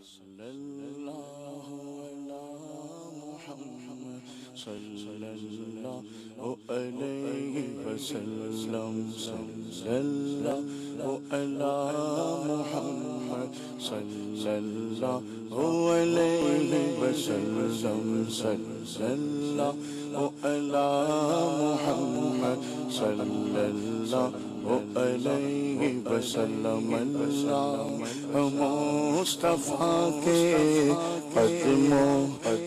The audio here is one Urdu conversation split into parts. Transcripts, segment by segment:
صلی اللہ علی محمد صلی اللہ علیہ وسلم صلی اللہ علی محمد صلی اللہ علیہ وسلم صلی اللہ علی محمد صلی اللہ علیہ وسلم مصطفیٰ کے قدموں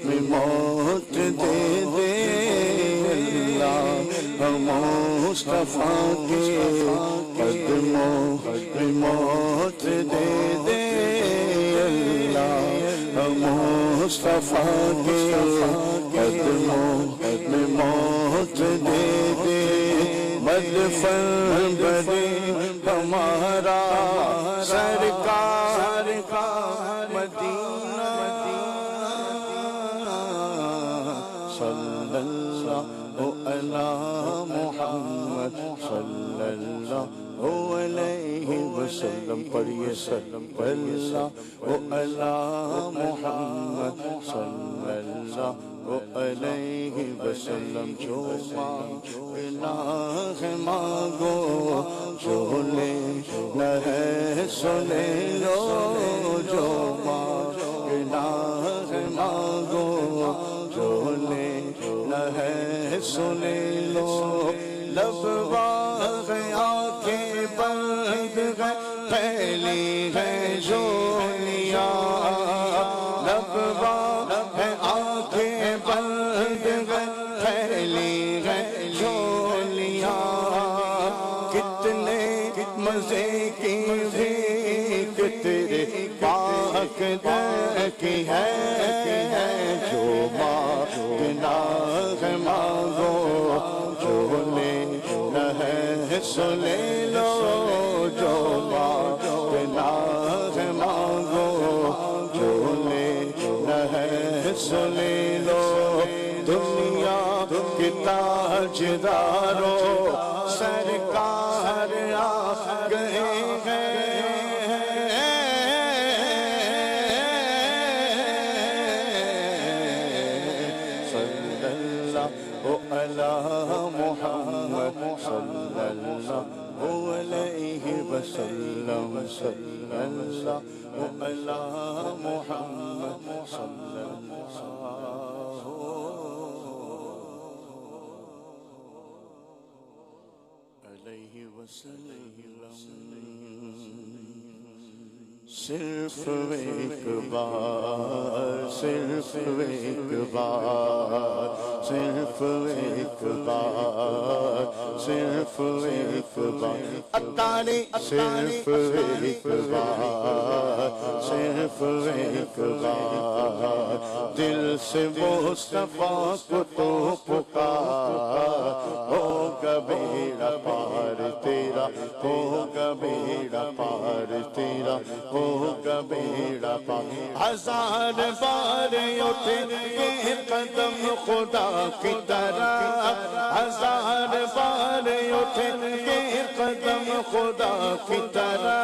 میں موت دے دے اللہ، مصطفیٰ کے قدموں میں موت دے دے اللہ، مصطفیٰ کے قدموں میں موت دے دے مدفن بنے ہمارا سرکار کا مدینہ صلی اللہ علی محمد صلی اللہ علیہ وسلم پڑھیے صلی اللہ علی محمد صلی اللہ علیہ وسلم جو مانگنا ہے مانگو، جو لینا ہے سو لے لو، جو مانگنا ہے مانگو، جو لینا ہے سو لے لو، لب باغ آنکھیں بند ہے پھیلی ہے جھولیاں، لب باغ ہے آنکھیں بند ہے پھیلی ہے جھولیاں، کتنے مزے کی بھیک تیرے پاک در کی ہے، جو مانگنا ہے مانگو، جو لینا ہے سو لے لو، جو مانگنا ہے مانگو، جو لینا ہے سو لے لو، دنیا کے تاجدارو سرکار آ گئے ہیں، صلی اللہ علی محمد صلی اللہ علیہ وسلم، صلی اللہ علی محمد صلی اللہ علیہ وسلم، صرف ایک بار، صرف ایک بار، صرف ایک بار، صرف ایک بار اتاری، صرف ایک بار، صرف ایک بار دل سے مصطفیٰ کو تو پکار، ہوگا بیڑا پار تیرا، ہوگا بیڑا پار تیرا، ہوگا بیڑا پار، ہزار بار اٹھیں گے قدم خدا کی طرح، ہزار بار اٹھیں گے قدم خدا کی طرح،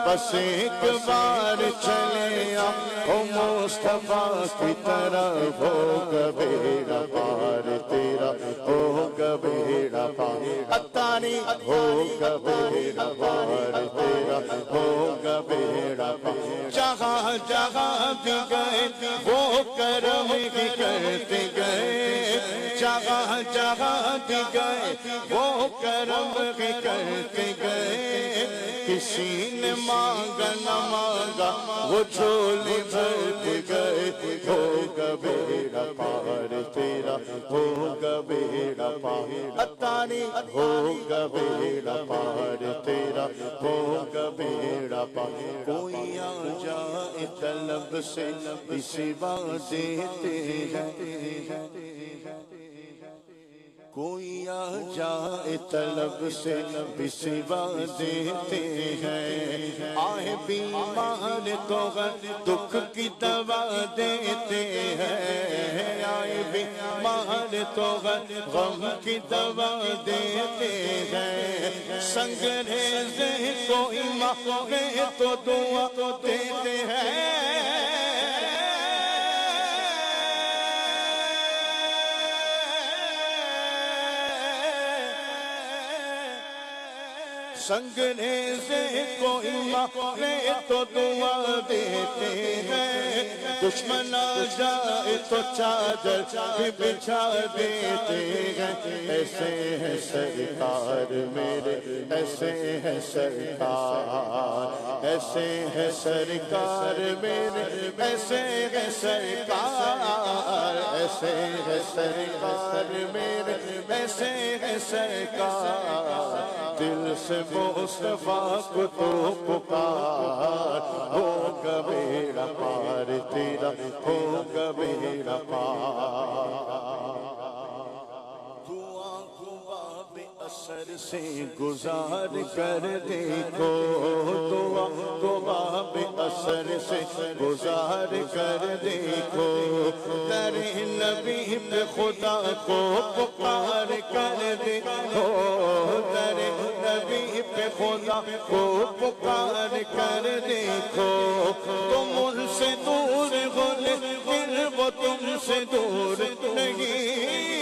بس ایک بار چلے آؤ مصطفیٰ کی طرف، ہوگا بیڑا پار تیرا، ہوگا بیڑا پار اتاری، ہوگا بیڑا پار تیرا، ہوگا بیڑا پار، جہاں جہاں بھی گئے وہ کرم ہی کرتے گئے، جہاں جہاں بھی گئے وہ کرم ہی کرتے گئے، کسی نے مانگا نہ مانگا وہ جھولی بھرتے گئے، ہوگا بیڑا پار تیرا، ہوگا بیڑا پار اتاری، ہوگا بیڑا پار تیرا، ہوگا بیڑا پار، کوئی آ جائے طلب سے اسی بات دیتے ہیں، کوئی آ جائے طلب سے بھی سوا دیتے ہیں، آئے بیمار تو دکھ کی دوا دیتے ہیں، آئے بیمار تو غم کی دوا دیتے ہیں، سنگریزے کوئی مانگے تو دعا دیتے ہیں، سنگریزے کوئی مارے تو دعا دیتے ہیں، دشمن آ جائے تو چادر بھی بچھا دیتے ہیں۔ ایسے ہیں سرکار میرے، ایسے ہیں سرکار، ایسے ہیں سرکار میرے، ایسے ہیں سرکار، ایسے ہیں سرکار میرے، ایسے ہیں سرکار۔ دل سے مصطفیٰ کو تو پکار، ہوگا بیڑا پار تیرا، ہوگا بیڑا پار۔ اثر سے گزار کر دیکھو، دعا کو باب اثر سے گزار کر دیکھو، در نبی پہ خدا کو پکار کر دیکھو، در نبی پہ خدا کو پکار کر دیکھو۔ تم ان سے دور ہو لیکن وہ تم سے دور نہیں،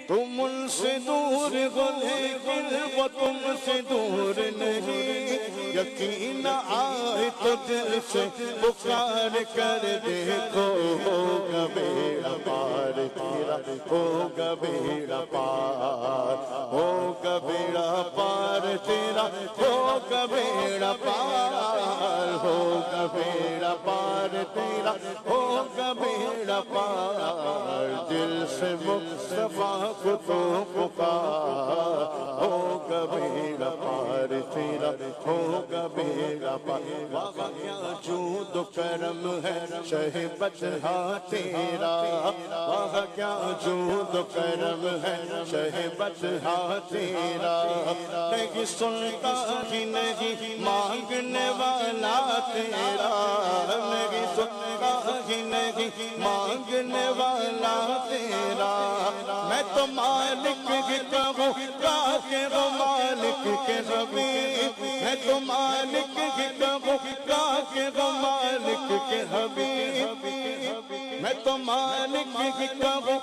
تم ان سے دور ہو لیکن وہ تم سے دور نہیں۔ یقین آئے تو دل سے پکار کر دیکھو، ہوگا بیڑا پار تیرا، ہوگا بیڑا پار، ہوگا بیڑا پار تیرا، ہوگا بیڑا پار، ہوگا بیڑا پار تیرا، ہوگا بیڑا پار۔ دل سے مصطفیٰ کو تو پکار، ہوگا بیڑا پار تیرا، ہوگا بیڑا پار۔ واہ کیا جود و کرم ہے شہ بطحہ تیرا، واہ کیا جود و کرم ہے شہ بطحہ تیرا۔ نہیں سنتا ہی نہیں مانگنے والا تیرا، نہیں سنتا ہی نہیں مانگنے والا تیرا۔ میں تو مالک ہی کہوں کہ وہ مالک کے حبیب، میں تو مالک ہی کہوں کہ وہ مالک کے حبیب، میں تو مالک ہی کہوں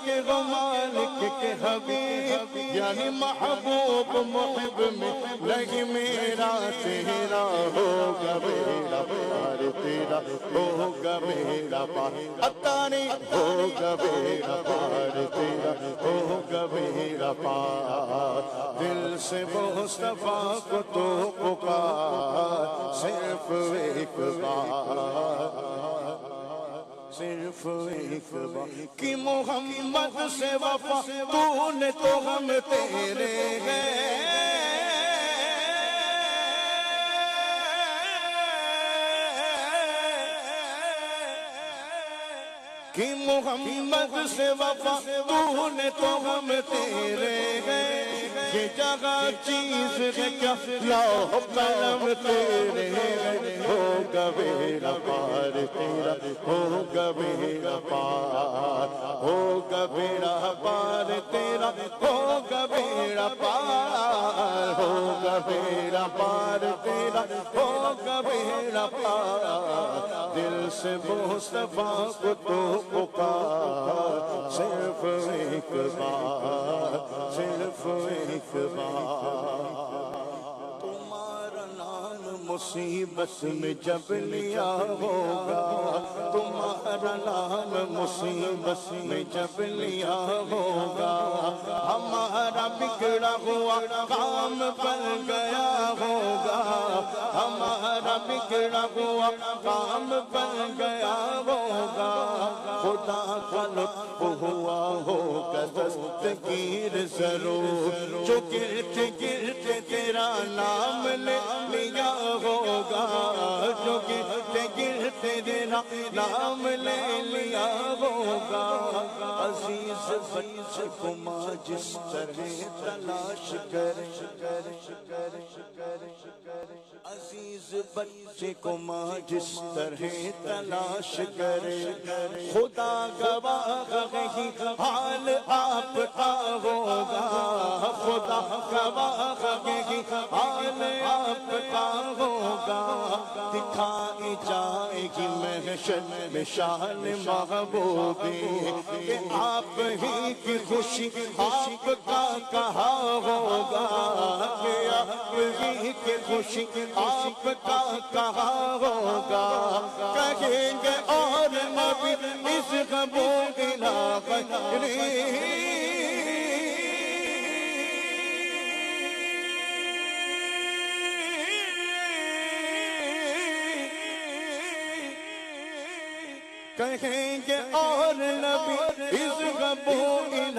کہ وہ مالک کے حبیب۔ یعنی محبوب محب میں نہیں میرا تیرا، ہوگا بیڑا پار تیرا، ہوگا بیڑا پار۔ اتانی ہوگا بیڑا پار تیرا، ہوگا بیڑا پار۔ دل سے مصطفیٰ کو تو پکار، صرف ایک بار، صرف ایک بار کہ محمد سے وفا تو نے تو ہم تیرے ہیں، کہ محمد سے وفا تو نے تو ہم تیرے ہیں۔ یہ جگہ چیز ہے کیا لوح قلم تیرے ہیں، ہوگا بیڑا پار تیرا، ہوگا بیڑا پار، ہوگا بیڑا پار تیرا، ہوگا بیڑا پار، ہوگا بیڑا پار تیرا، ہوگا بیڑا پار۔ دل سے مصطفیٰ کو تو پکار، صرف ایک بار، صرف ایک بار۔ تمہارا نام مصیبت میں جب لیا ہوگا، تمہارا نام مصیبت میں جب لیا ہوگا، ہمارا بگڑا ہوا کام بن گیا ہوگا، ہمارا بگڑا ہوا کام بن گیا ہوگا۔ خدا کا لطف ہوا ہوگا دستگیر ضرور، جو گرتے گرتے تیرا نام لے لیا ہوگا، جو گرتے گرتے تیرا نام لے لیا ہوگا۔ عزیز بچے کو ماں جس طرح تلاش کرے، عزیز بچے کو ماں جس طرح تلاش کرے، خدا گواہ ہے حال آپ کا ہوگا، خدا گواہ ہے حال آپ کا ہوگا۔ دکھائی جائے کی محشر میں شان محبوبی کہ آپ ہی کی خوشی آپ کا کہا ہوگا کہ آپ ہی کی خوشی آپ کا کہا ہوگا کہیں گے اور نبی اس قبول کہیں گے اور نبی اس قبول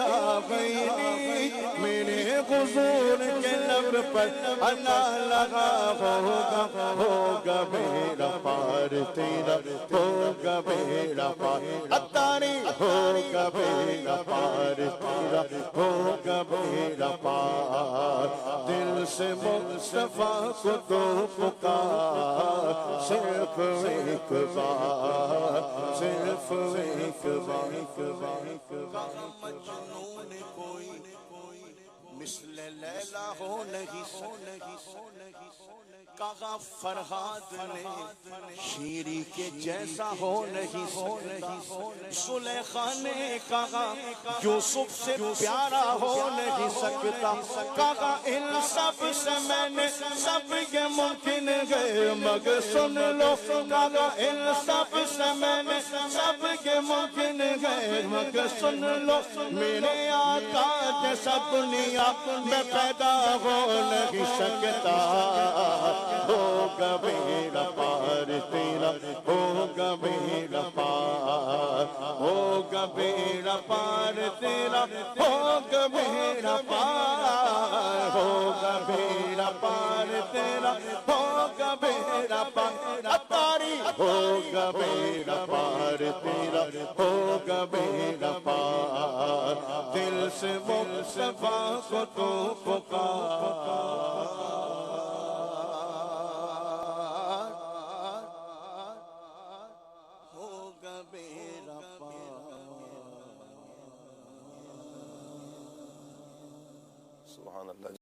غیری میرے حضور کے لب پر انا لگا ہوگا میرا پار تیرا ہوگا میرا پار اتاری ہوگا میرا پار تیرا ہوگا میرا پار دل سے مصطفیٰ کو تو پکار صرف ایک بار صرف ایک بار مجنون کوئی مثل لیلا ہو نہیں کہا فرہاد نے شیری کے جیسا ہو نہیں زلیخا نے کہا یوسف سے پیارا ہو نہیں سکتا کہا ان سب سے میں نے سب یہ ممکن ہے مگر سن لو کہا ان سب سے میں نے سب یہ ممکن ہے مگر سن لو میرے آقا جیسا دنیا میں پیدا ہو نہیں سکتا ہوگا میرا پار تیرا ہوگا میرا پار ہوگا میرا پار تیرا ہوگا میرا پار ہوگا میرا پار تیرا ہوگا میرا پار اتاری ہوگا میرا پار تیرا ہوگا میرا پار دل سے مصطفیٰ کو تو پکار ہوگا میرا پار سبحان اللہ.